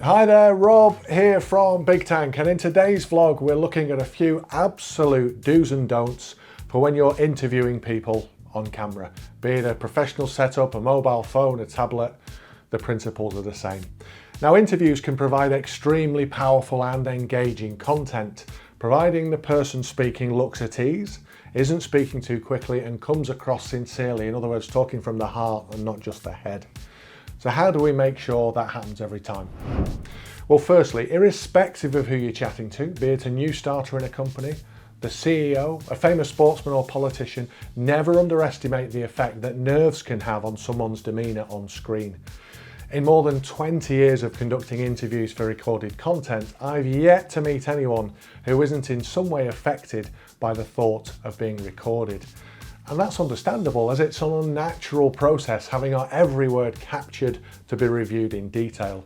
Hi there, Rob here from Bigtank, and in today's vlog we're looking at a few absolute do's and don'ts for when you're interviewing people on camera. Be it a professional setup, a mobile phone, a tablet, the principles are the same. Now, interviews can provide extremely powerful and engaging content, providing the person speaking looks at ease, isn't speaking too quickly, and comes across sincerely. In other words, talking from the heart and not just the head. So how do we make sure that happens every time? Well, firstly, irrespective of who you're chatting to, be it a new starter in a company, the CEO, a famous sportsman or politician, never underestimate the effect that nerves can have on someone's demeanour on screen. In more than 20 years of conducting interviews for recorded content, I've yet to meet anyone who isn't in some way affected by the thought of being recorded. And that's understandable, as it's an unnatural process having our every word captured to be reviewed in detail.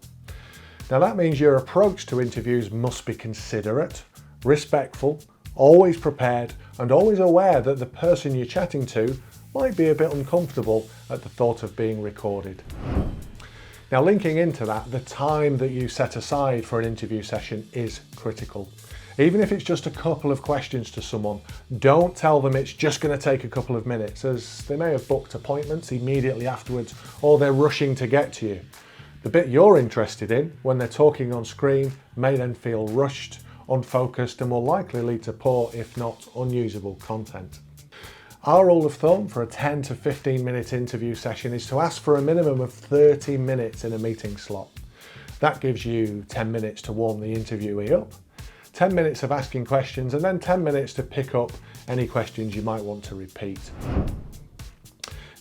Now, that means your approach to interviews must be considerate, respectful, always prepared, and always aware that the person you're chatting to might be a bit uncomfortable at the thought of being recorded. Now, linking into that, the time that you set aside for an interview session is critical. Even if it's just a couple of questions to someone, don't tell them it's just going to take a couple of minutes, as they may have booked appointments immediately afterwards, or they're rushing to get to you. The bit you're interested in when they're talking on screen may then feel rushed, unfocused, and will likely lead to poor, if not unusable, content. Our rule of thumb for a 10 to 15 minute interview session is to ask for a minimum of 30 minutes in a meeting slot. That gives you 10 minutes to warm the interviewee up, 10 minutes of asking questions, and then 10 minutes to pick up any questions you might want to repeat.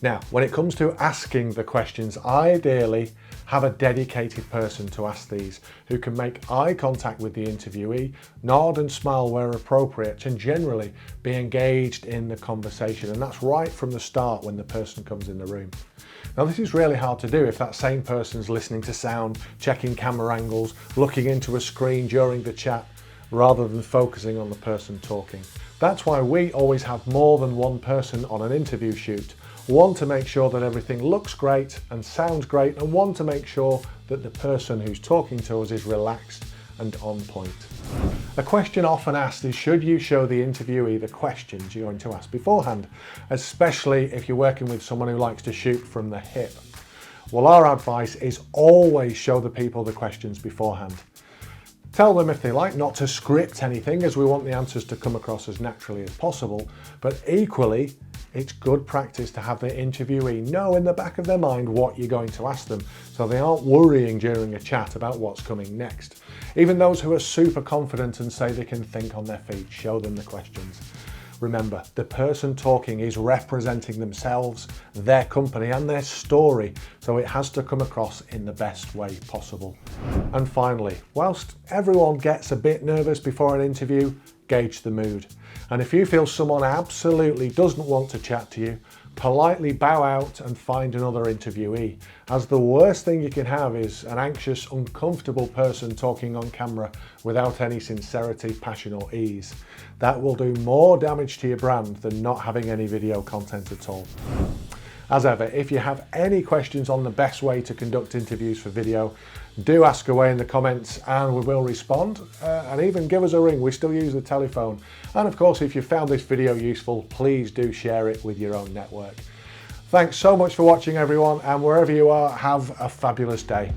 Now, when it comes to asking the questions, ideally have a dedicated person to ask these, who can make eye contact with the interviewee, nod and smile where appropriate, and generally be engaged in the conversation. And that's right from the start when the person comes in the room. Now, this is really hard to do if that same person's listening to sound, checking camera angles, looking into a screen during the chat, rather than focusing on the person talking. That's why we always have more than one person on an interview shoot. One to make sure that everything looks great and sounds great, and one to make sure that the person who's talking to us is relaxed and on point. A question often asked is, should you show the interviewee the questions you're going to ask beforehand, especially if you're working with someone who likes to shoot from the hip? Well, our advice is always show the people the questions beforehand. Tell them, if they like, not to script anything, as we want the answers to come across as naturally as possible, but equally, it's good practice to have the interviewee know in the back of their mind what you're going to ask them, so they aren't worrying during a chat about what's coming next. Even those who are super confident and say they can think on their feet, show them the questions. Remember, the person talking is representing themselves, their company, and their story, so it has to come across in the best way possible. And finally, whilst everyone gets a bit nervous before an interview, gauge the mood. And if you feel someone absolutely doesn't want to chat to you, politely bow out and find another interviewee, as the worst thing you can have is an anxious, uncomfortable person talking on camera without any sincerity, passion, or ease. That will do more damage to your brand than not having any video content at all. As ever, if you have any questions on the best way to conduct interviews for video, do ask away in the comments and we will respond, and even give us a ring. We still use the telephone. And of course, if you found this video useful, please do share it with your own network. Thanks so much for watching, everyone, and wherever you are, have a fabulous day.